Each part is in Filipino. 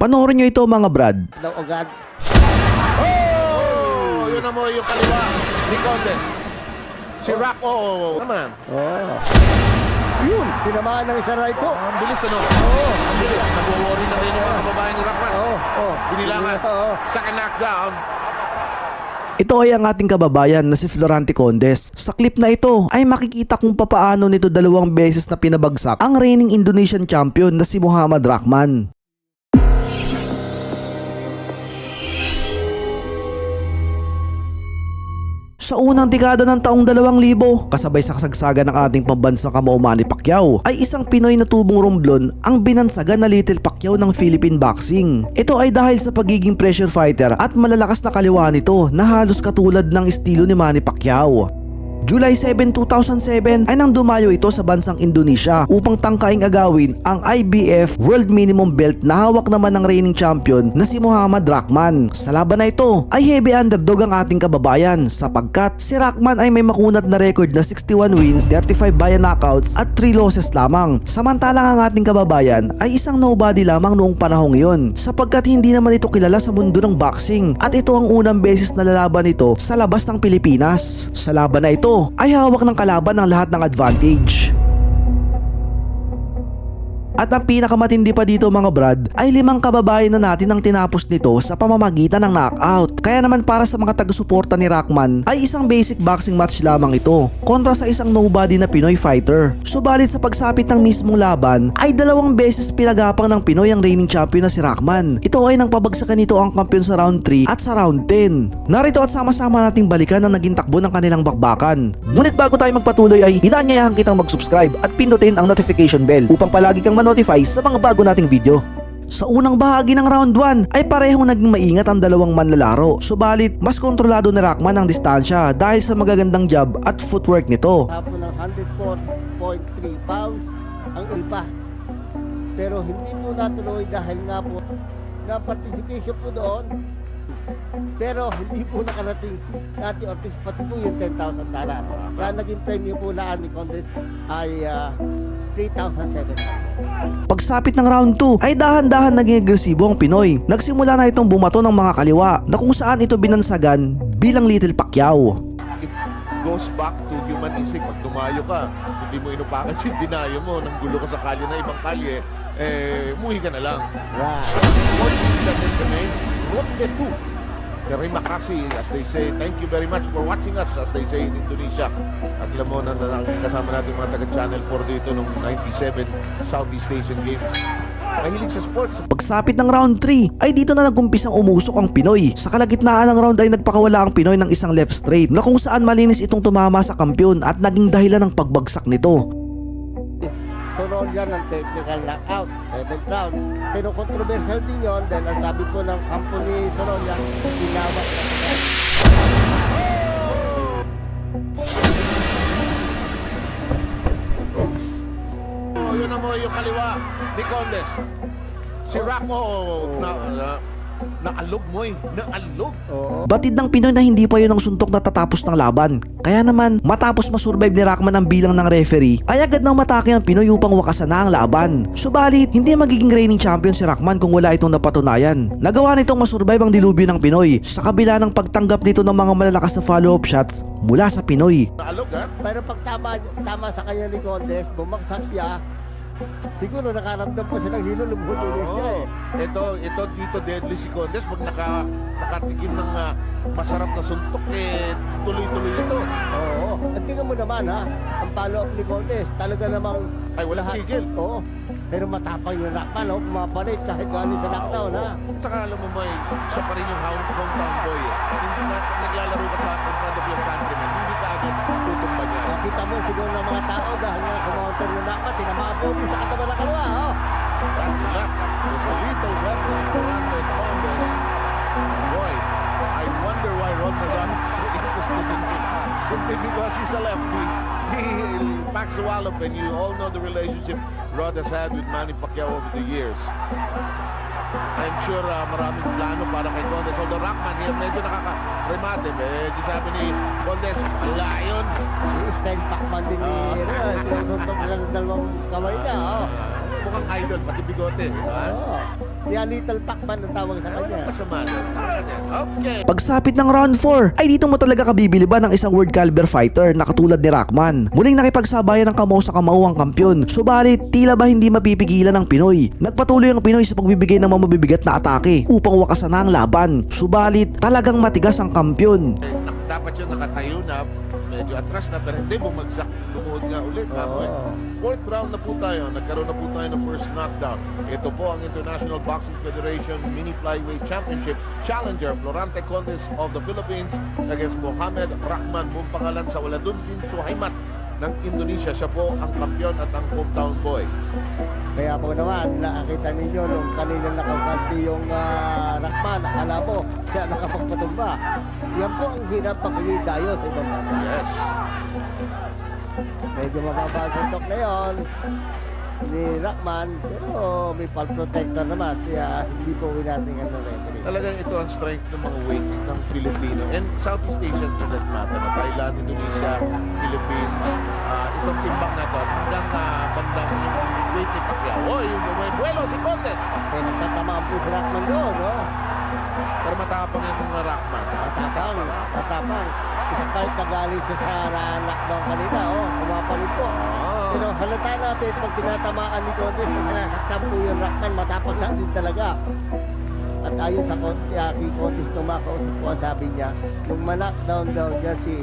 Panoorin nyo ito mga brad. Daw agad. Oh! Yun na mo yung kaliwa ni Condes. Si Rock, naman. Yun, tinamaan ng isa right hook. Ang bilis, ano? Ang bilis. Nag-worry na ngayon yung mga kababayan ni Rockman. Binilangan. Second knockdown. Ito ay ang ating kababayan na si Florante Condes. Sa clip na ito ay makikita kung papaano nito 2 beses na pinabagsak ang reigning Indonesian champion na si Muhammad Rahman. Sa unang dekada ng taong 2000, kasabay sa kasagsagan ng ating pambansang kamao Manny Pacquiao, ay isang Pinoy na tubong romblon ang binansagan na Little Pacquiao ng Philippine boxing. Ito ay dahil sa pagiging pressure fighter at malalakas na kaliwa nito na halos katulad ng estilo ni Manny Pacquiao. July 7, 2007 ay nang dumayo ito sa bansang Indonesia upang tangkaing agawin ang IBF World Minimum Belt na hawak naman ng reigning champion na si Muhammad Rahman. Sa laban na ito ay heavy underdog ang ating kababayan sapagkat si Rahman ay may makunat na record na 61 wins, 35 by knockouts at 3 losses lamang. Samantalang ang ating kababayan ay isang nobody lamang noong panahong iyon sapagkat hindi naman ito kilala sa mundo ng boxing at ito ang unang beses na lalaban ito sa labas ng Pilipinas. Sa laban na ito ay hawak ng kalaban ng lahat ng advantage. At ang pinakamatindi pa dito mga brad ay 5 kababayan na natin ang tinapos nito sa pamamagitan ng knockout. Kaya naman para sa mga taga-suporta ni Rahman ay isang basic boxing match lamang ito kontra sa isang nobody na Pinoy fighter. Subalit sa pagsapit ng mismong laban ay 2 beses pinagapang ng Pinoy ang reigning champion na si Rahman. Ito ay nang pabagsakan nito ang kampiyon sa round 3 at sa round 10. Narito at sama-sama nating balikan ang naging takbo ng kanilang bakbakan. Ngunit bago tayo magpatuloy ay inaanyayahan kitang mag-subscribe at pindutin ang notification bell upang palagi kang notify sa mga bago nating video. Sa unang bahagi ng round 1 ay parehong naging maingat ang 2 manlalaro. Subalit mas kontrolado ni Rahman ang distansya dahil sa magagandang jab at footwork nito. Tapo ng 104.3 pounds ang ilpa. Pero hindi mo natuloy dahil nga po na participation po doon. Pero hindi po nakarating si Nati Ortiz pati po yung $10,000. Kaya naging premium po laan ni Condes ay 3,700. Pagsapit ng round 2 ay dahan-dahan naging agresibo ang Pinoy. Nagsimula na itong bumato ng mga kaliwa na kung saan ito binansagan bilang Little Pacquiao. It goes back to human instinct. Pag dumayo ka, hindi mo inupakan yung dinayo mo, nang gulo ka sa kalye na ibang kalye, muhi ka na lang. Right. 14 seconds remain. Rote 2. Terima kasih, as they say. Thank you very much for watching us, as they say in Indonesia. At alam mo na kasama natin mga taga-Channel 4 dito nung 97 Southeast Asian Games. Mahilig sa sports. Pagsapit ng round 3 ay dito na nagumpisang umusok ang Pinoy. Sa kalagitnaan ng round ay nagpakawala ang Pinoy ng isang left straight na kung saan malinis itong tumama sa kampiyon at naging dahilan ng pagbagsak nito. Sorolla ng technical knockout, 7th round. Pero controversial din yun dahil ang sabi po ng kampo ni Sorolla, tinawag na Yun na mo yung kaliwa ni Condes. Si Rocco, naalog mo naalog. Batid ng Pinoy na hindi pa yun ang suntok na tatapos ng laban. Kaya naman, matapos masurvive ni Rahman ang bilang ng referee, ay agad nang matake ang Pinoy upang wakasan na ang laban. Subalit, hindi magiging reigning champion si Rahman kung wala itong napatunayan. Nagawa nitong masurvive ang dilubyo ng Pinoy sa kabila ng pagtanggap nito ng mga malalakas na follow-up shots mula sa Pinoy. Naalog ha? Pero pag tama sa kanya ni Condes, bumagsak siya, siguro nakaramdam pa siya ng hilo, lumuhuli siya Ito dito deadly si Condes. Pag nakatikim ng masarap na suntok, tuloy-tuloy ito. Oo. At tingnan mo naman ang follow-up ni Condes, talaga namang Ay, walang tigil. Oo. Pero matapang yung Rahman, pumapalit kahit galing sa knockdown Saka alam mo mo, siya pa rin yung hometown boy. Hindi naglalaro ka sa in front of your countrymen, hindi ka agad tutumba niya. Kita mo siguro ng mga tao dahil nga kumounter yung Rahman, tinamaan po sa katawan ng kaliwa. That left was a lethal weapon for Randall Condes. Boy, I wonder why Rod Mazan is so interested in him. Simply because he's a lefty. He packs a wallop, and you all know the relationship Rod has had with Manny Pacquiao over the years. I'm sure maraming plano para kay Condes. Although Rahman here, medyo nakaka-remate. Medyo sabi ni Condes, wala yun. I-style Pacman din ni sinusuntok nila ng dalawang kamay niya. Mukhang idol, pati bigote. Oo. Kaya Little Pacman ang tawag sa kanya. Masama doon. Okay. Pagsapit ng round 4 ay dito mo talaga kabibiliban ng isang world caliber fighter na katulad ni Rockman. Muling nakipagsabayan ng kamao sa kamao ang kampyon, subalit tila ba hindi mapipigilan ng Pinoy. Nagpatuloy ang Pinoy sa pagbibigay ng mga mabibigat na atake upang wakasan na ang laban, subalit talagang matigas ang kampyon. Dapat yun nakatayo na, medyo atras na, pero hindi bumagsak, lumuhod nga ulit. Kamoy. Fourth round na po tayo, nagkaroon na po tayo ng first knockdown. Ito po ang International Boxing Federation Mini Flyweight Championship Challenger Florante Condes of the Philippines against Mohamed Rahman, buong pangalan sa Waladuddin Suhaimat ng Indonesia. Siya po ang kampiyon at ang hometown boy. Kaya po naman, nakakita ninyo nung kanina nakakanti yung Rahman, akala mo siya nakapagpatumba. Yan po ang hirap pakidayo sa ibang bansa. Yes. Medyo mababa ang suntok na yun ni Rahman, pero may palm protector naman, kaya hindi po winating ang referee. Talagang ito ang strength ng mga weights ng Filipino and Southeast Asian for that matter. Thailand, Indonesia, Philippines. Itong timbang na to hanggang bandang yung weight ni Pacquiao. Oh, yung bumuebuelo si Condes. Kaya nagtatamaan po si Rahman doon, no? Pero matapang yung mga Rahman. Matapang. Despite na galing siya sa knockdown kanina, kumapalit po. Pero halata natin, pag tinatamaan ni Condes, sinasaktan po yung Rahman, matapang lang din talaga. At ayon sa kay Condes, tumakausap po, sabi niya, nung ma-knockdown daw niya si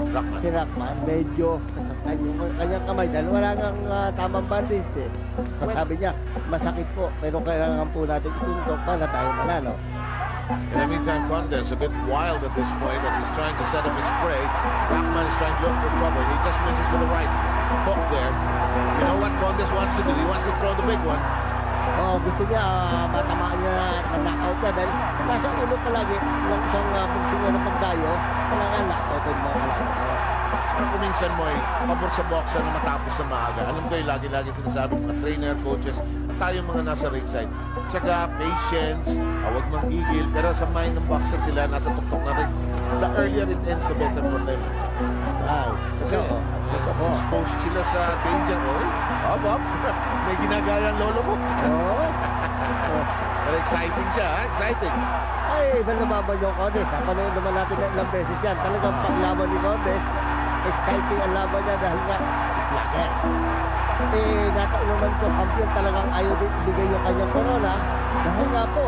Rahman, medyo nasaktan yung kanyang kamay dahil wala ngang tamang bandage eh. So sabi niya, masakit po, pero kailangan po natin isuntok para tayo manalo. In the meantime, Condes a bit wild at this point as he's trying to set up his prey. Rahman is trying to look for cover. He just misses with the right hook there. You know what Condes wants to do? He wants to throw the big one. Gusto niya matamaan niya at ma-knockout niya dahil nasa ulo palagi ng isang boxing na pagdayo, kailangan knockoutin mo kalaban mo. Saka kung minsan mo ay pabor sa boxer na matapos sa maaga. Alam ko yung lagi-lagi sinasabi ng mga trainer, coaches, at tayo mga nasa ringside. Tsaka patience, huwag manggigil. Pero sa mind ng boxer sila, nasa tuktok na rin. The earlier it ends, the better for them. Wow. Kasi exposed sila sa danger. Oy, hop. May ginagaya ang lolo mo. Pero exciting siya, ha? Exciting. Ay, iba nababan yung Condes. Napanood naman natin na ilang beses yan. Talagang paglaban ni Condes, exciting ang laban niya dahil nga slugger. Nataon naman ko, kampiyon talagang ayaw din ibigay yung kanyang corona. Dahil nga po,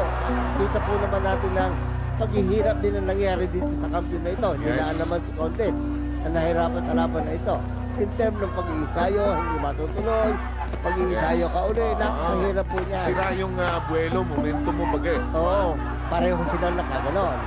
kita po naman natin ng paghihirap din ang nangyari dito sa kampiyon na ito. Nilaan naman si Condes na nahirapan sa laban na ito. In term ng pag-iisayo, hindi matutuloy. Pag-iisayo ka uli, nakahirap po niya. Sira yung buwelo, momentum mo bagay. Oo, pareho silang nakaganon.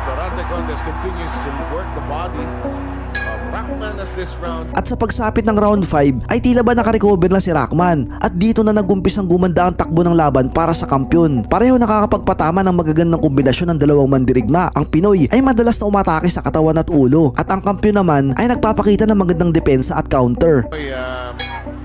Florante Condes continues to work the body of Rahman as this round. At sa pagsapit ng round 5 ay tila ba nakarecover na si Rahman at dito na nagumpisang gumanda ang takbo ng laban para sa kampyon. Pareho nakakapagpatama ng magagandang kombinasyon ng dalawang mandirigma. Ang Pinoy ay madalas na umatake sa katawan at ulo at ang kampyon naman ay nagpapakita ng magandang depensa at counter.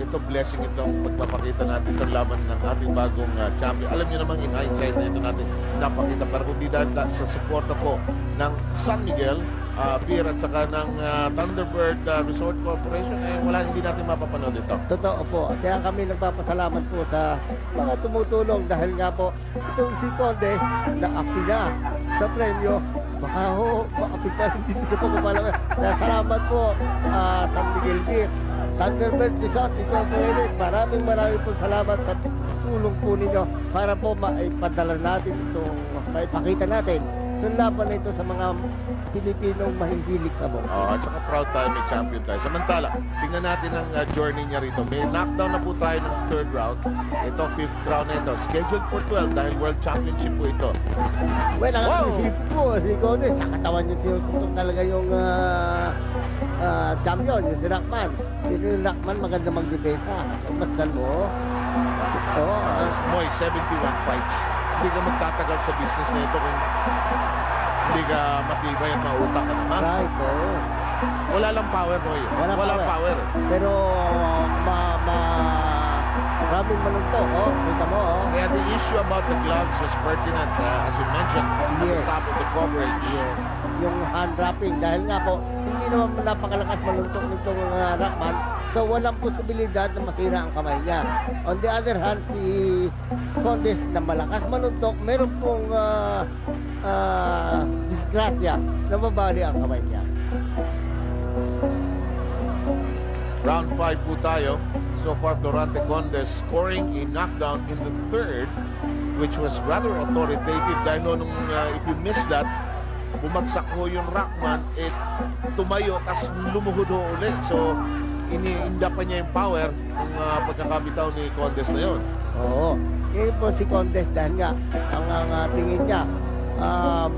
Ito blessing itong pagpapakita natin itong laban ng ating bagong champion. Alam niyo naman in hindsight na ito natin napakita, pero kung di dahil sa suporta po ng San Miguel Pier at saka ng Thunderbird Resort Corporation, hindi natin mapapanood ito. Totoo po. Kaya kami nagpapasalamat po sa mga tumutulong dahil nga po itong si Condes naapi na sa premyo. Baka maapi pa rin dito sa pagpapalaman. Kaya salamat po San Miguel Beer, Thunderbird Resort Incorporated. Maraming po salamat sa tulong po ninyo para po maipadala natin itong, maipakita natin itong laban na ito sa mga Pilipinong mahihilig sa boxing. At saka proud tayo, may champion tayo. Samantala, tingnan natin ang journey niya rito. May knockdown na po tayo ng third round. Ito, fifth round na ito. Scheduled for 12 dahil World Championship po ito. Well, ang isip po, si Condes, sa katawan niya sinusuntok talaga yung champion, yung si Rahman. Yung Rahman, maganda magdepensa. Masdan mo. Moy, 71 fights. Hindi ka magtatagal sa business na ito kung hindi ka matibay at mautak. Right, oo. Wala lang power, Moy. Walang power. Pero, maraming maluntok, kita mo, Kaya the issue about the gloves was pertinent, as you mentioned, at the top of the coverage. Yung hand wrapping, dahil nga po, hindi naman napakalakas maluntok nitong Rahman, So walang posibilidad na masira ang kamay niya. On the other hand, si Condes na malakas manuntok, meron pong disgrasya na mabali ang kamay niya. Round 5 po tayo. So far, Florante Condes scoring a knockdown in the third, which was rather authoritative dahil nung if you miss that, bumagsak ho yung Rockman, tumayo as lumuhod ho ulit. So, iniinda pa niya yung power ng pagkakabitaw ni Condes na yun. Oo. Ngayon po si Condes dahil nga ang tingin niya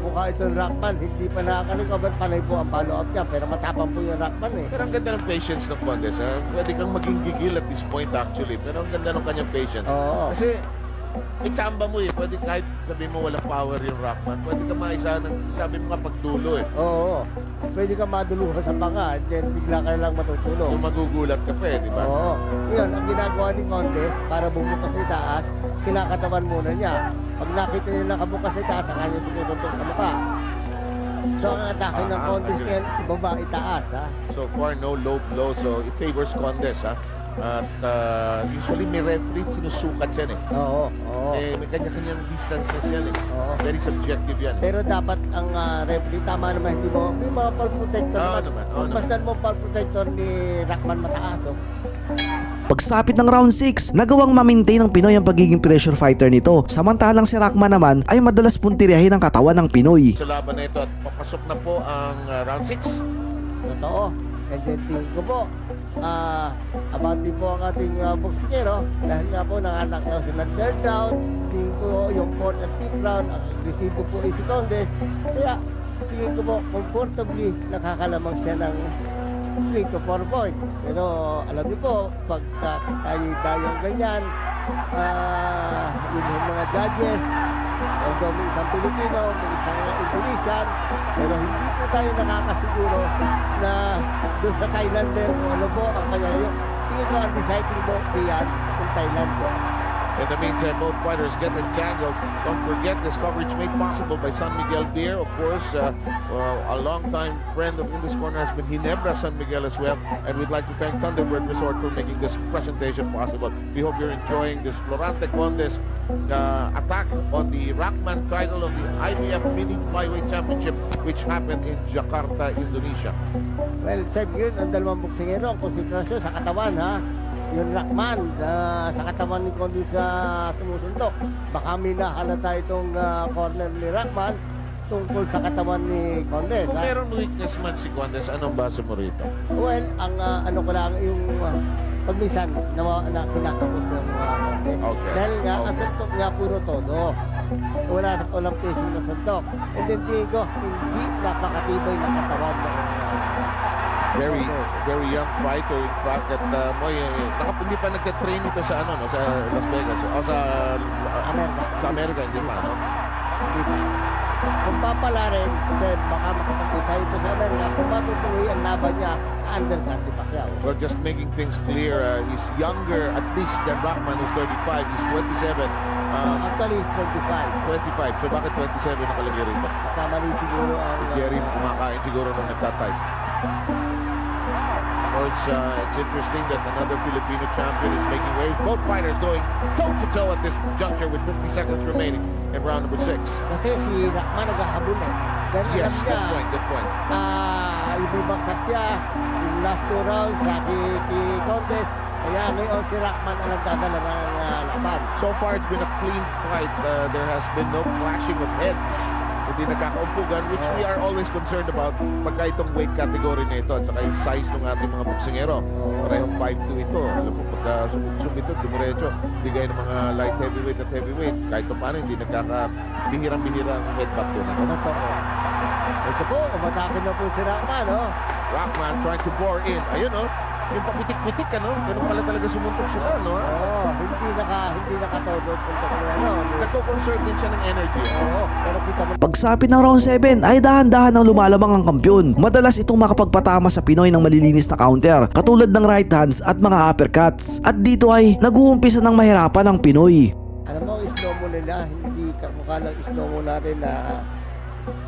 mukha itong Rockman, hindi pa nakakalikabot, panay po ang follow-up niya, pero matapang po yung Rockman eh. Pero ang ganda ng patience ng Condes. Pwede kang maging gigil at this point actually. Pero ang ganda ng kanyang patience. Oo. Kasi, itsamba mo eh. Pwede kahit sabihin mo walang power yung Rockman. Pwede ka maisa ng, sabi mo nga pagdulo eh. Oo. Pwede ka maduluhan sa panga, then bigla ka na lang matutulog. Kung magugulat ka pa eh, di ba? Oo. Ngayon, ang ginagawa ni Condes para bumukas sa itaas, kinakatawan muna niya. Pag nakita niya nakabukas sa itaas, saka niya sinusuntok sa mukha. So, ang atake ng Condes ngayon, ibaba, itaas, ha? So far, no low blow. So, it favors Condes, ha? At usually may referee, sinusukat yan eh. Oo, oo. May kanya-kanyang distances yan eh. Oo. Very subjective yan. Pero dapat ang referee, tama naman, hindi mo, may mga pulse protector Oo naman. naman, oo naman. Masdan mo pulse protector ni Rockman mataas, oh. Pagsapit ng round 6, nagawang ma-maintain ng Pinoy ang pagiging pressure fighter nito. Samantalang si Rockman naman ay madalas puntiryahin ang katawan ng Pinoy. Sa laban na ito at papasok na po ang round 6. Totoo. And then tingin ko po, abante po ang ating boksingero dahil nga po nanganak daw sila third round. Tingin ko yung fourth at fifth round, ang agresibo po ay si Condes. Kaya tingin ko po, comfortably nakakalamang siya ng 3 to 4 points. Pero alam niyo po, pagka tayo-tayong ganyan, yun yung mga judges, although may isang Pilipino, may isang Indonesian, pero hindi po tayo nakakasiguro na doon sa Thailander kung ano po ang kanya yung tingin ko ang deciding vote diyan yung Thailand po. In the meantime, both fighters get entangled. Don't forget, this coverage made possible by San Miguel Beer. Of course, a longtime friend of In This Corner has been Ginebra San Miguel as well. And we'd like to thank Thunderbird Resort for making this presentation possible. We hope you're enjoying this Florante Condes attack on the Rockman title of the IBF Mini Flyweight Championship, which happened in Jakarta, Indonesia. Well, safe yun, ang dalawang boksingero, ang konsentrasyon sa katawan, ha? Yung Rockman, sa katawan ni Condes sa sumusuntok. Baka may nahalata itong corner ni Rockman tungkol sa katawan ni Condes. Kung Ha? meron weakness man si Condes, anong base mo rito? Well, ang ano ko lang, yung pag minsan na kinakapos ng Condes. Okay. Dahil nga, ang Okay. suntok niya puro todo. Walang pacing na suntok. And then tingin ko, hindi napakatibay na katawan ng Very Condes. very young fighter in fact at hindi pa nagte-train ito sa ano no sa Las Vegas o sa Amerika. sa Amerika hindi pa no. Hindi pa. Kung papala rin, baka makapag-usay ito sa Amerika kung matutuloy ang laban niya sa undercard ni Pacquiao. Well, just making things clear, he's younger at least than Rockman who's 35. He's 27. Actually, it's 25. 25. So bakit 27 nakalagay rito? Kamali siguro ang... Jerry kumakain siguro nung nagtatype. Of course, it's interesting that another Filipino champion is making waves. Both fighters going toe-to-toe at this juncture with 50 seconds remaining in round number 6. Kasi si Rockman naghahabol eh. Dahil Yes, alam niya, good point. ibibagsak siya yung last 2 rounds sa kay Condes. Kaya ngayon si Rockman ang nagdadala ng laban. So far, it's been a clean fight. There has been no clashing of heads. Hindi nagkakaumpugan, which we are always concerned about pagka itong weight category na ito at saka yung size ng ating mga boksingero. Parehong 5'2 ito. Alam mo, pagka sumito, dumiretso, hindi gaya ng mga light heavyweight at heavyweight. Kahit pa paano, hindi nagkakabihirang-bihira ang headbutt doon. Ano? Totoo. Ito po, umatakin na po si Rockman, oh. Rockman trying to bore in. Ayun, oh. Yung papitik-pitik, ano? Ganun pala talaga sumuntok sila, no? Oo, hindi nakatodo sa suntok niya, no. Nagko-conserve din siya ng energy. Oo, pero kita mo Pagsapit ng round 7 ay dahan-dahan ng lumalamang ang kampyon. Madalas itong makapagpatama sa Pinoy ng malilinis na counter, katulad ng right hands at mga uppercuts. At dito ay nag-uumpisa ng mahirapan ang Pinoy. alam mo, ang slow mo nila, hindi kamukha ng slow mo natin na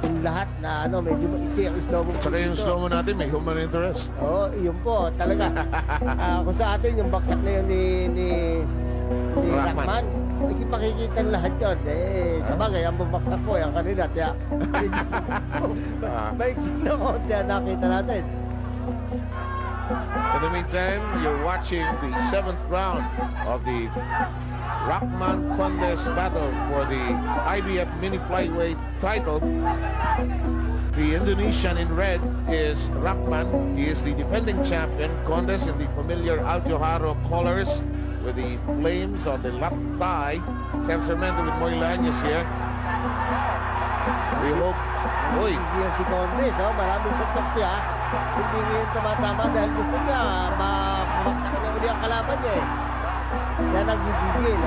yung lahat na medyo maiksi ang slow mo. Tsaka yung slow mo natin, may human interest. Oo, yun po, talaga. Kung sa atin, yung baksak na yun ni Rockman. Rockman, makikita lahat yun. Sa bagay, ang bumagsak po, yung kanila. Kaya, maiksi na konti ang nakita natin. In the meantime, you're watching the 7th round of the Rockman Condes battle for the IBF mini flyweight title. The Indonesian in red is Rockman. He is the defending champion. Condes in the familiar Al Joharo colors with the flames on the left thigh. Sam Sarmento with Moilanes here. We hope. Uy, Hindi yan si Condes, maraming suntok siya. Hindi ngayon tumatama dahil gusto niya bumagsak na uli ang kalaban niya eh. Kaya nagigigil,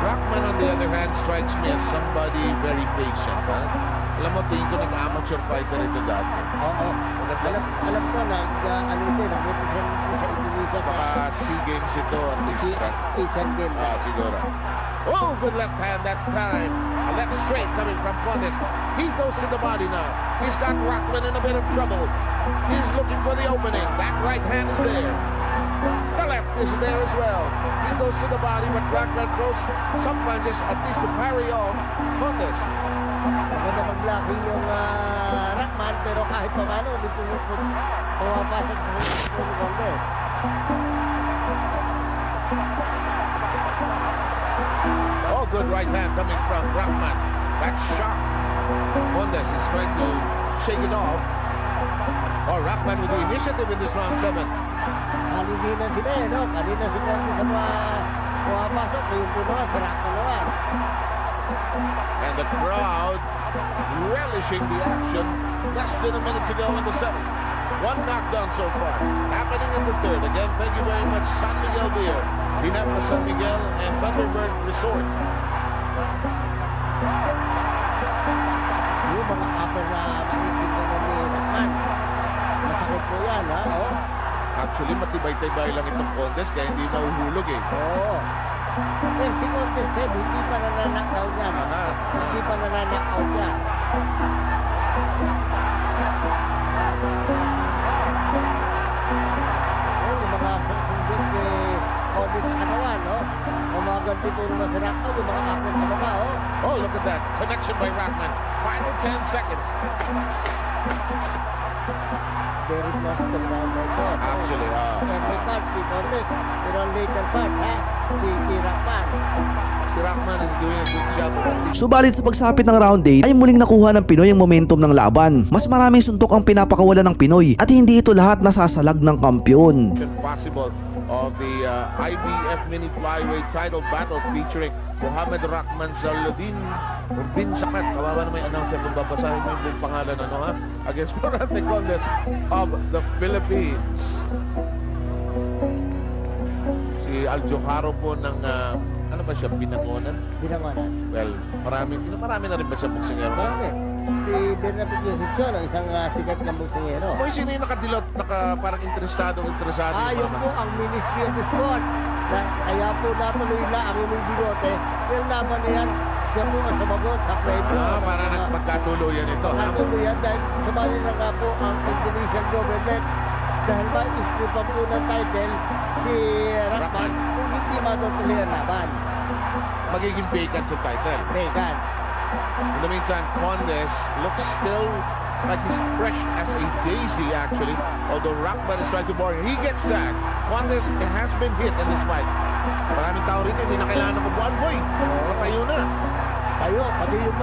Rockman on the other hand strikes me as somebody very patient. Ha? Alam mo, tingin ko nag-amateur fighter ito dati. Oo. Maganda. Alam ko, nag-represent sa Indonesia sa Baka SEA Games ito at least. Asian Game. Siguro. Oh, good left hand that time. A left straight coming from Condes. He goes to the body now. He's got Rockman in a bit of trouble. He's looking for the opening. That right hand is there. The left is there as well. He goes to the body, but Rockman throws some punches, at least to parry off Condes. Maganda mag-blocking yung Rockman, pero kahit pa paano, hindi pumapasok sa Condes. Oh, good right hand coming from Rockman. That shot. Condes is trying to shake it off. Oh, Rockman with the initiative in this round 7. Kanina sila Kanina si Condes sa mga pumapasok, yung puno nga, si Rockman naman. And the crowd relishing the action. Less than a minute to go in the 7th. One knockdown so far. Happening in the 3rd. Again, thank you very much, San Miguel Beer. Dinapra San Miguel and Thunderbird Resort. Yung mga upper na maisip na ni Rockman. Masakit po yan, Actually, matibay-tibay lang itong contest kaya hindi nahuhulog eh. Oo. Pero si Condes, hindi pa nananakdown yan. Hindi pa nananakdown yan. Yung mga sundot ni Condes sa katawan, Umaganti po naman si Rockman, yung mga upper sa baba, Oh, look at that. Connection by Rockman. Final 10 seconds. Very close to the round na ito. Actually, Every punch ni Condes, pero ang later part, si Rockman. Si Rockman is doing a good job. Subalit sa pagsapit ng round 8 ay muling nakuha ng Pinoy ang momentum ng laban. Mas maraming suntok ang pinapakawalan ng Pinoy at hindi ito lahat nasasalag ng kampiyon. Possible of the IBF mini flyweight title battle featuring Muhammad Rockman Saladin bin Sakat. Kawawa na may announcer kung babasahin mo yung buong pangalan against Morante Condes of the Philippines. Si Al Joharo po ng ano ba siya, Binangonan? Binangonan. Well, marami na rin ba siya boksingero? Marami. Si Bernardo Concepcion, isang sikat na boksingero. Kung sino yung nakadilot, parang interesado. Yun po ang Ministry of Sports. Kaya po natuloy na ang inyong bigote. Yung laban na yan, siya po ang sumagot sa play-blow. Para nagpagkatuluyan ito. Pagkatuluyan dahil sumali na nga po ang Indonesian government. Dahil ba istripan po ng title si Rockman kung hindi matutuloy ang laban. Magiging vacant yung title. Vegan. In the meantime, Condes looks still like he's fresh as a daisy, actually. Although Rockman is trying to bar him. He gets tagged. Condes has been hit in this fight. Maraming tao rito, hindi na kailangan ng kabuuan. Boy, nakatayo na. Tayo, pati yung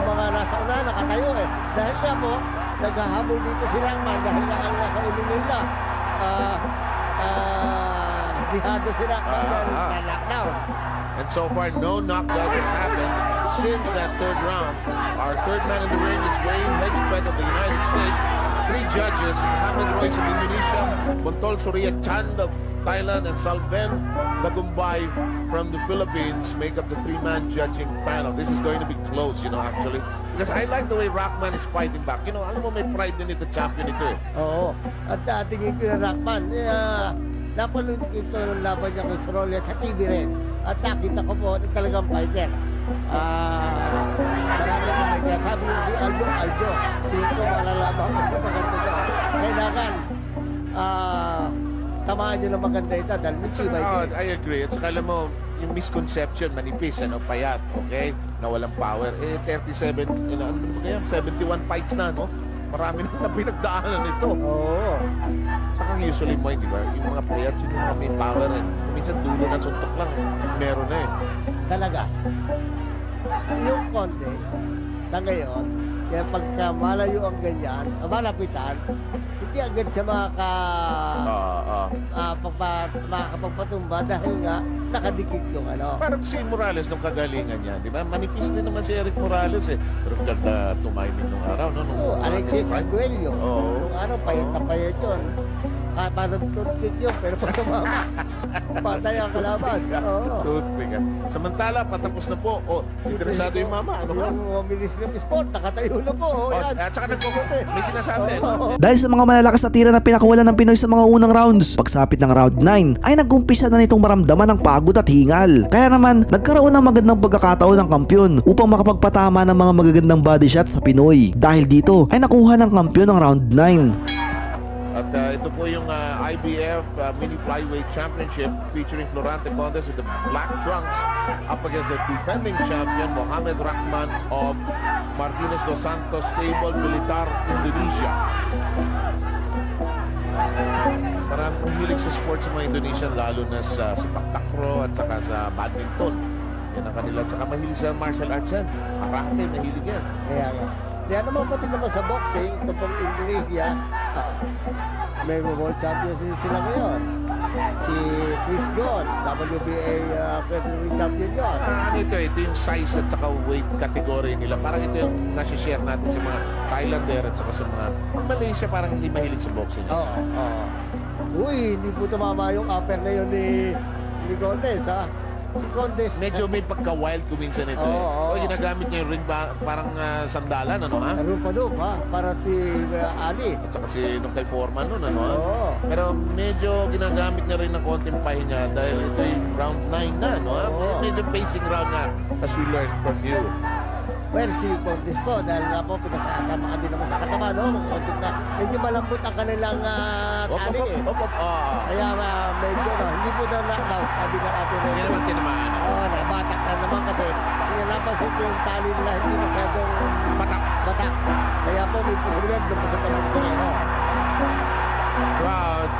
mga nasa una nakatayo eh. Dahil nga po, naghahabol dito si Rockman dahil nga ang nasa ulo nila. Dihado si Rockman dahil na-knockdown. And so far, no knockdowns have happened since that 3rd round. Our 3rd man in the ring is Wayne Hedgepeth of the United States. 3 judges, Mohamed Royce of Indonesia, Montol Surya Chand of Thailand, and Salven Lagumbay from the Philippines make up the 3-man judging panel. This is going to be close, actually. Because I like the way Rockman is fighting back. Alam mo, may pride din ito, champion ito eh. Oo. At tingin ko yung Rockman, napanood ito ng laban niya kay Sorolla sa TV rin. At nakita ko po na talagang fighter. marami pa may kaya sabi yung si Aldo, tingin ko malalaban ang maganda daw. Kailangan, tamaan nyo ng maganda ito dahil mitibay Oh, din. I agree. At saka alam mo, yung misconception, manipis, payat, okay? Na walang power. 37, ano ba kaya? 71 fights na, no? Marami na pinagdaanan ito. Oo. Saka usually mo, di ba? Yung mga payat, yung mga may power. And minsan dulo ng suntok lang, meron na eh. Talaga. Yung contest, sa ngayon, kaya pagka malayo ang ganyan, malapitan, hindi agad siya makakapagpatumba dahil nga nakadikit yung ano. Parang si Morales nung kagalingan niya, di ba? Manipis din naman si Eric Morales eh. Pero ganda tumiming nung araw, no? Oo, Alexis Arguello. Oo. Nung ano, payat na payat yun. Parang toothpick yun, pero pag tumama, patay ang kalaban. Oo. Toothpick. Samantala, patapos na po. Oh, interesado yung mama. Ano ba? Yung Ministry of Sport, nakatayo na po. Oh, Yan. at saka may sinasabi. Oo. Dahil sa mga malalakas na tira na pinakawalan ng Pinoy sa mga unang rounds, pagsapit ng round 9 ay nag-umpisa na nitong maramdaman ng pagod at hingal. Kaya naman, nagkaroon ng magandang pagkakataon ng kampyon upang makapagpatama ng mga magagandang body shot sa Pinoy. Dahil dito ay nakuha ng kampyon ng round 9. At ito po yung IBF Mini Flyweight Championship featuring Florante Condes in the black trunks up against the defending champion Mohamed Rahman of Martinez Dos Santos Stable Militar Indonesia. Parang mahilig sa sports sa mga Indonesian, lalo na sa sepak-takraw at saka sa badminton. Yan ang kanila. At saka mahilig sa martial arts yan. Karate, mahilig yan. Kaya nga. Kaya naman pati naman sa boxing, ito pong Indonesia, may world champions din sila ngayon. Si Chris John, WBA featherweight champion yun. Ano ito yung size at saka weight category nila. Parang ito yung nasi-share natin sa mga Thailander at saka sa mga Malaysia, parang hindi mahilig sa boxing. Oo, oo. Uy, hindi po tumama yung upper na yun ni Condes, ha? Si Condes. Medyo may pagka-wild kuminsan ito eh. Oo. O, ginagamit niya yung ring parang sandalan, ano ha? Rupa-dup, ha? Para si Ali. At saka si nung kay Foreman nun, ano ha? Oo. Pero medyo ginagamit niya rin ng konting pahinga dahil ito yung round 9 na, no ha? Oo. Medyo pacing round na as we learned from you. Well, si Condes po, dahil nga po pinatatamaan din naman sa katawan, no? Konti na, medyo malambot ang kanilang tali, eh. Kaya medyo, no, hindi po na knockdown, sabi ng atin. Hindi naman tinamaan. Oo, nabatak na naman kasi napansin ko yung tali nila hindi masyadong batak. Kaya po may posibilidad lumpas sa tapos nila, no? Crowd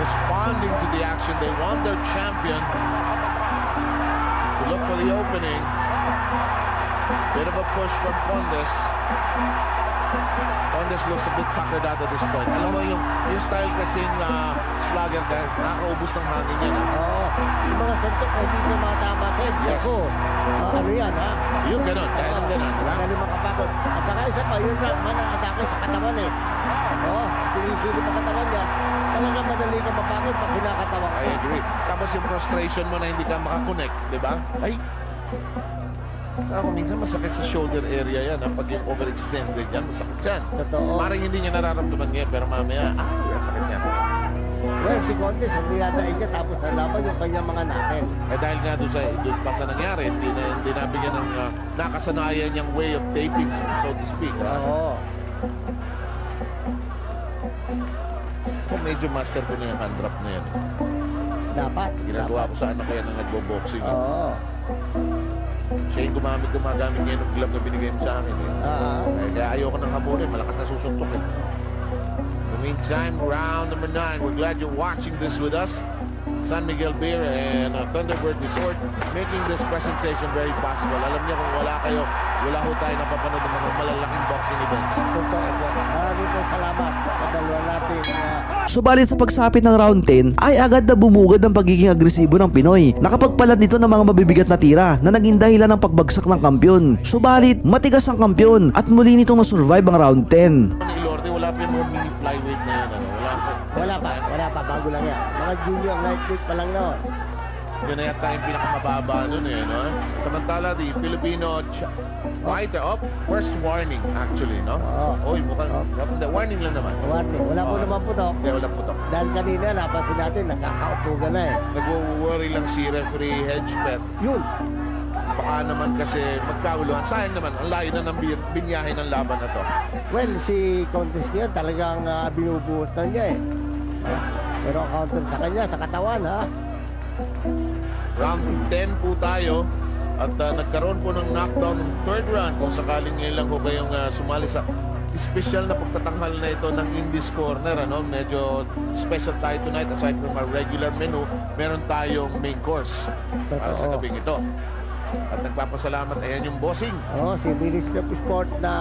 responding to the action. They want their champion to look for the opening. Bit of a push from Condes. Condes looks a bit tuckered out at this point. Alam mo yung style kasing slugger ka, nakakaubos ng hangin yan. Oo, yung mga suntok na hindi nyo matama sa Yes. Ako, ano yan, ha? Yung ganon, kaya ng ganon, di ba? Ganon makapakot. At saka isa pa, yun man ang atake sa katawan, eh. Oo, sinisilip ang katawan niya. Talaga madali ka mapakot pag kinakatawan ka. I agree. Tapos yung frustration mo na hindi ka makakonect, di ba? Ay! Ako minsan masakit sa shoulder area yan. Pag yung overextended yan, masakit yan. Totoo. Parang hindi niya nararamdaman ngayon, pero mamaya, sakit yan. Well, si Condes, hindi nadaig niya tapos nalaban yung kanyang mga natin. Eh dahil nga doon pa sa nangyari, hindi nabigyan ng nakasanayan niyang way of taping, so to speak. Oo. Kung medyo master ko na yung hand drop na yan. Dapat. Ginagawa ko sa anak ko yan na nagbo-boxing. Oo. Siya yung gumagamit ngayon ng glove na binigay mo sa akin. Kaya ayoko nang habulin, malakas na susuntok eh. In the meantime, round number 9. We're glad you're watching this with us. San Miguel Beer and Thunderbird Resort making this presentation very possible. Alam niyo kung wala ho tayo napapanood ng mga malalaking boxing events. Totoo po. Maraming po salamat sa dalawa natin. Subalit sa pagsapit ng round 10 ay agad na bumugad ang pagiging agresibo ng Pinoy. Nakapagpalat nito ng mga mabibigat na tira na naging dahilan ng pagbagsak ng kampyon. Subalit matigas ang kampyon at muli nitong na-survive ang round 10. Ni Lorde, wala pa yung mga mini flyweight na yan. Ano? Wala pa. Bago lang yan. Mga junior lightweight pa lang noon. Yun na yata yung pinakamababa nun eh. No? Samantala, the Filipino fighter, first warning actually, no? Oo. Oy, mukhang, warning lang naman. Warning. Wala po naman putok. Hindi, wala putok. Dahil kanina, napansin natin, nakakaupo ka na eh. Nag-worry lang si referee Hedgepet. Yun. Baka naman kasi magkauluhan. Sayang naman, ang layo na ng binyahe ng laban na to. Well, si Contes ngayon talagang binubuhos na niya eh. Pero ang counter sa kanya, sa katawan ha. Round 10 po tayo. At nagkaroon po ng knockdown ng third round. Kung sakaling ngayon lang po kayong sumali sa special na pagtatanghal na ito ng Indies Corner. Medyo special tayo tonight. Aside from our regular menu, meron tayong main course para sa Totoo. gabing ito. At nagpapasalamat, ayan yung bossing. Si Ministry of Sport na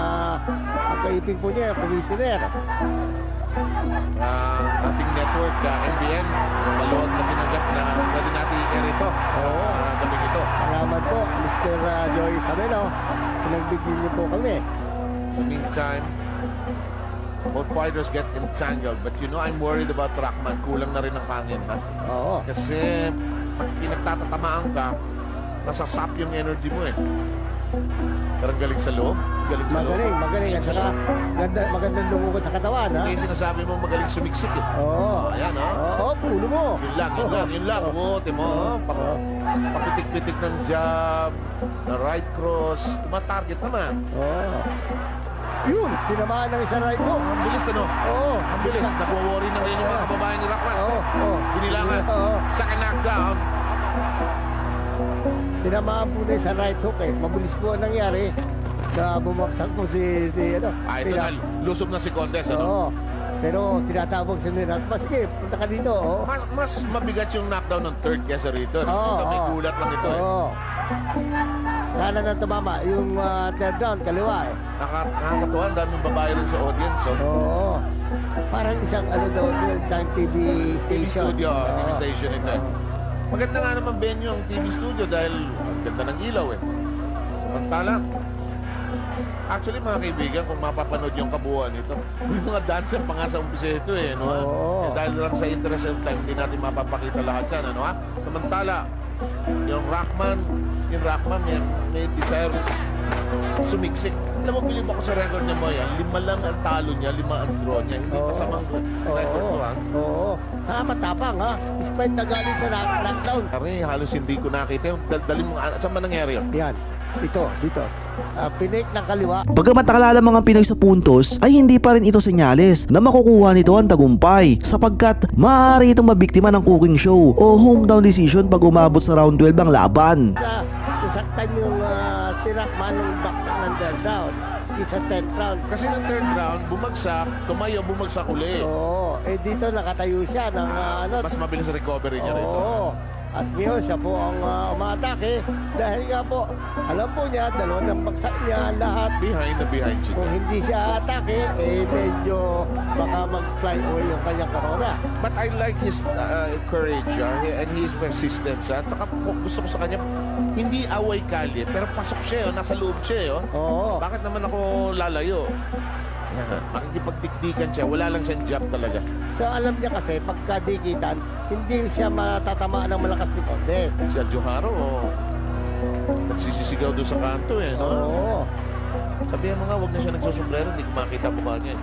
ang kaipin po niya, commissioner. Ating network, MBN, maluwag na tinanggap na pwede natin i-air ito sa gabing ito. Salamat po, Mr. Joy Sabelo. Pinagbigyan niyo po kami. In the meantime, both fighters get entangled. But I'm worried about Rahman. Kulang na rin ang hangin, ha? Oo. Kasi pag pinagtatatamaan ka, nasasap yung energy mo eh. Pero ang galing sa loob. Galing sa loob. Magaling. At saka magandang lumukot sa katawan, ha? Hindi sinasabi mo magaling sumiksik eh. Oo. Ayan, ha? Oo, pulo mo. Yun lang. Oo, timo, papitik-pitik ng jab, na right cross, tumatarget naman. Oo. Yun, tinamaan ng isang right hook. Ang bilis, ano? Oo. Ang bilis. Nagwo-worry na ngayon yung mga kababayan ni Rahman. Oo. Binilangan. Oo. Second knockdown. Tinamaan po na isang right hook eh. Mabilis po ang nangyari na bumagsak po si ano. Ito na, lusob na si Condes, ano? Oo. Pero tinatabog si Rahman. Sige, punta ka dito. Oo. Mas mabigat yung knockdown ng third kesa rito. Oo, May oo. gulat lang ito eh. Oo. Sana na tumama. Yung third down, kaliwa eh. Nakakatuwa, ang daming babae rin sa audience. So. Oo. Parang isang ano daw, isang TV TV station. studio, TV Oo. station ito. Maganda nga naman venue ang TV studio dahil ang ganda ng ilaw eh. Samantala, actually mga kaibigan, kung mapapanood yung kabuuan nito, may mga dancer pa nga sa umpisa ito eh. No? Oo. Dahil lang sa interest of time, hindi natin mapapakita lahat yan. Ano, ha? Samantala, yung Rahman may desire sumiksik. Alam mo, bilib ako sa record niya mo yan. 5 lang ang talo niya, 5 ang draw niya. Hindi Oo. masamang record Oo. mo, ha? Oo. Saka matapang ha. Despite na galing sa knockdown. Kari, halos hindi ko nakita yung dali mo. Saan ba nangyari yun? Yan. Ito, dito. Pinik ng kaliwa. Bagamat nakalala mga Pinoy sa puntos, ay hindi pa rin ito senyales na makukuha nito ang tagumpay sapagkat maaari itong mabiktima ng cooking show o hometown decision pag umabot sa round 12 ang laban. Nasaktan yung si Rahman nung baksak ng third down. Isa 10th round. Kasi ng third round, bumagsak, tumayo, bumagsak uli. Oo. Dito nakatayo siya ng ano. Mas mabilis ang recovery niya rito. Oo. At ngayon siya po ang umatake dahil nga po, alam po niya, dalawa ng bagsak niya, lahat. Behind siya. Kung hindi siya atake, medyo baka mag-fly away yung kanyang corona. But I like his courage and his persistence. At saka gusto ko sa kanya, hindi away kalye, pero pasok siya, nasa loob siya. Oo. Bakit naman ako lalayo? Makikipagdikdikan siya, wala lang siyang jab talaga. So alam niya kasi, pagkadikitan, hindi siya matatamaan ng malakas ni Condes. Si Aljoharo, nagsisisigaw doon sa kanto no? Oo. Sabihan mo nga, huwag na siya nagsusumbrero, hindi ko makita mukha niya.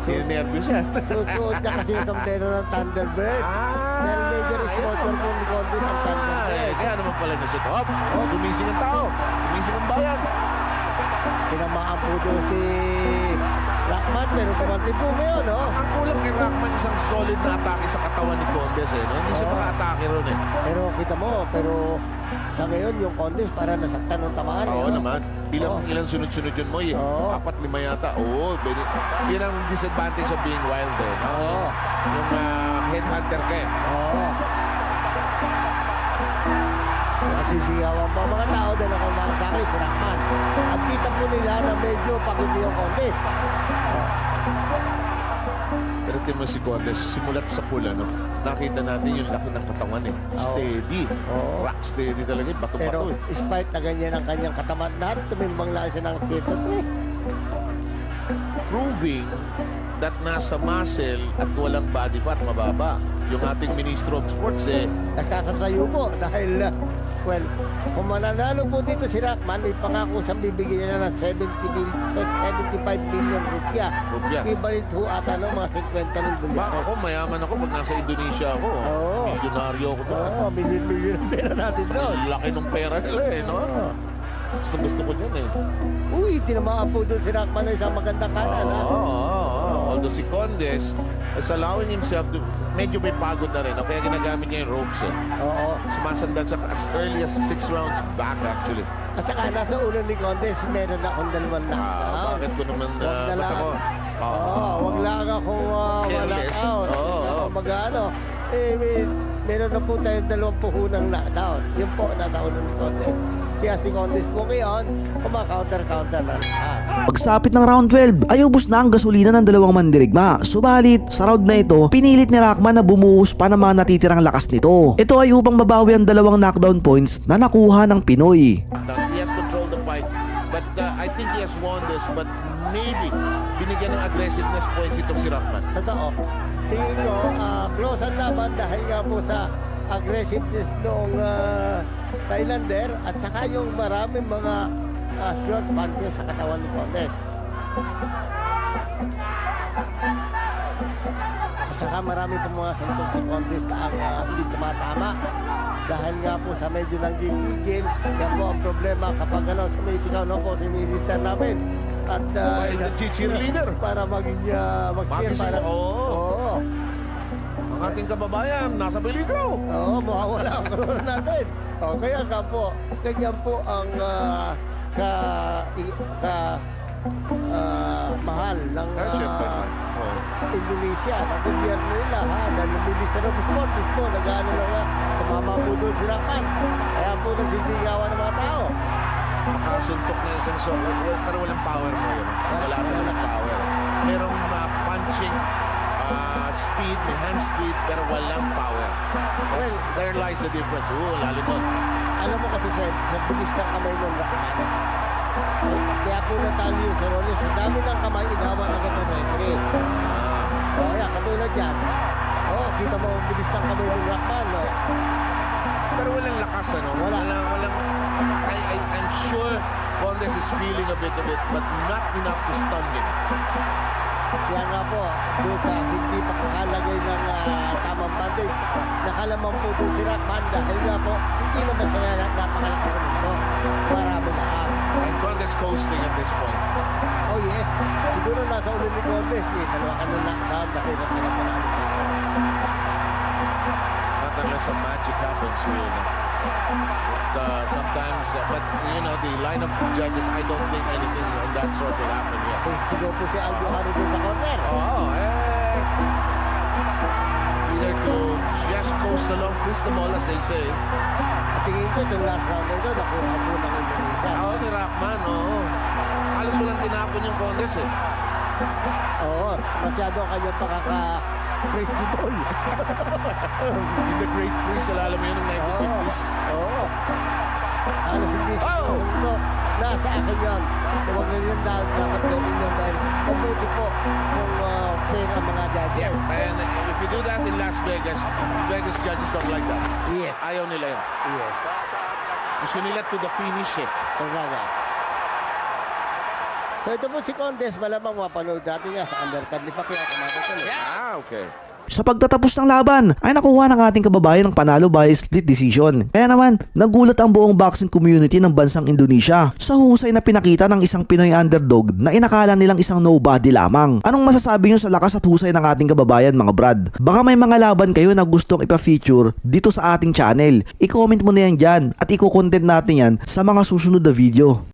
Nervous siya. Susuot niya kasi yung sombrero ng Thunderbird. Dahil major sponsor po ni Condes ang Thunderbird. Kaya naman pala nasa top. Gumising ang tao. Gumising ang bayan. Tinamaan po doon si Rahman, pero kumanti po ngayon, no? Ang kulang kay Rahman, isang solid na atake sa katawan ni Condes, no? Hindi siya maka-atake ron, Pero kita mo, sa ngayon yung Condes para nasaktan ng tamaan. Oo no? naman. Bilang Oo. ilang sunod-sunod yun mo, Oo. 4-5 yata. Oo, yun ang disadvantage of being wild, no? Oo. Yung headhunter ka, Oo. Nagsisigawan pa ang mga tao dahil ako makatake si Rahman. At kita po nila na medyo pagod yung Condes. Pero tingnan mo si Condes, simulat sa pula, no? Nakita natin yung laki ng katawan, Steady. Oo. Rock steady talaga, bato-bato, Pero despite na ganyan ang kanyang kataman, lahat tumimbang lang siya ng 103. proving that nasa muscle at walang body fat mababa. Yung ating Ministro of Sports Nakakatayo po dahil, well, kung mananalo po dito si Rockman, may pangako siyang bibigyan niya ng 75 million rupiah. Equivalent ho ata ng mga 50 ng Ba, dolyar. ako mayaman ako pag nasa Indonesia ako. Oo. Milyonaryo ako doon. Oo, milyon-milyon ang pera natin doon. Laki ng pera nila no? Oo. Gusto ko dyan Uy, tinamaan po doon si Rockman na isang magandang kanan, ha? Although si Condes is allowing himself to, medyo may pagod na rin. Kaya ginagamit niya yung ropes Oo. Sumasandal siya as early as 6 rounds back actually. At saka nasa ulo ni Condes, meron akong dalawang knockdown. Bakit ko naman, Wag na ba't lang. ako? Wag lang akong Careless. knockdown. Oo. Mag-ano. Meron na po tayong dalawang puhunang knockdown. Yun po, nasa ulo ni Condes. Kaya si Condes po ngayon, kumaka-counter-counter na lahat. Pagsapit ng round 12 ay ubos na ang gasolina ng dalawang mandirigma. Subalit sa round na ito, pinilit ni Rockman na bumuhos pa ng mga natitirang lakas nito. Ito ay upang mabawi ang dalawang knockdown points na nakuha ng Pinoy. He has controlled the fight, but I think he has won this, but maybe binigyan ng aggressiveness points itong si Rockman. Totoo. Tingin ko, close ang laban dahil nga po sa aggressiveness noong Thailander at saka yung maraming mga short punches sa katawan ni Condes. At saka marami pa mga suntok si Condes ang hindi tumatama dahil nga po sa medyo nanggigigil. Yan po ang problema kapag sumisigaw na po si minister namin. At The cheerleader. para maging mag-cheer Magising, para oo. Ang ating kababayan, nasa peligro. Oo, mawawala ang corona natin. O, kaya nga po, ganyan po ang mahal ng Siyempre. Indonesia, ng gobyerno nila, ha? Dahil ng Minister of Sport mismo, nag-ano lang nga, tumama po doon si Rockman. Kaya po nagsisigawan ng mga tao. Makasuntok na isang pero walang power mo yun. Wala talagang power. Merong punching speed, may hand speed, pero walang power. There lies the difference. Lalim nun. Alam mo kasi sa bilis ng kamay ng Rockman, kaya po natalo yung sa Rollins. Sa dami ng kamay, inawa agad ng referee. Kaya katulad yan. Kita mo ang bilis ng kamay ng Rockman, no? Pero walang lakas, ano? Walang I'm sure Condes is feeling a bit of it, but not enough to stun him. Kaya nga po, doon sa hindi pa kakalagay ng tamang bandage, nakalaman po doon si Rockman dahil nga po, hindi naman siya napakalakas sa mundo. Marami na ang. And Condes coasting at this point. Oh yes, siguro nasa ulo ni Condes, dalawa ka na knockdown, nakirap ka na panalo sa akin. Not unless some magic happens here. Sometimes, but the lineup of judges, I don't think anything of that sort will happen yet. Siguro po si Aldo Haro doon sa corner. Either to just coast along Chris the Mall, as they say. At tingin ko, itong last round na ito, nakuha po ng Indonesia. Ni Rockman, halos walang tinapon yung Condes Oo, masyado ang kanyang pakaka-praise the ball. In the Great Freeze, alam mo yun ng 1950s. Oo. Halos hindi siya susunod. Nasa akin yan. Huwag na rin dapat gawin yun dahil mabuti po kung fair ang mga judges. And if you do that in Las Vegas, Vegas judges don't like that. Yes. Ayaw nila yun. Yes. Gusto nila to the finish Talaga. So ito po si Condes, malamang mapanood natin nga sa undercard ni Pacquiao. Okay. Sa pagtatapos ng laban ay nakuha ng ating kababayan ng panalo by split decision. Kaya naman, nagulat ang buong boxing community ng bansang Indonesia sa husay na pinakita ng isang Pinoy underdog na inakala nilang isang nobody lamang. Anong masasabi nyo sa lakas at husay ng ating kababayan, mga brad? Baka may mga laban kayo na gustong ipa-feature dito sa ating channel. I-comment mo na yan dyan at i-content natin yan sa mga susunod na video.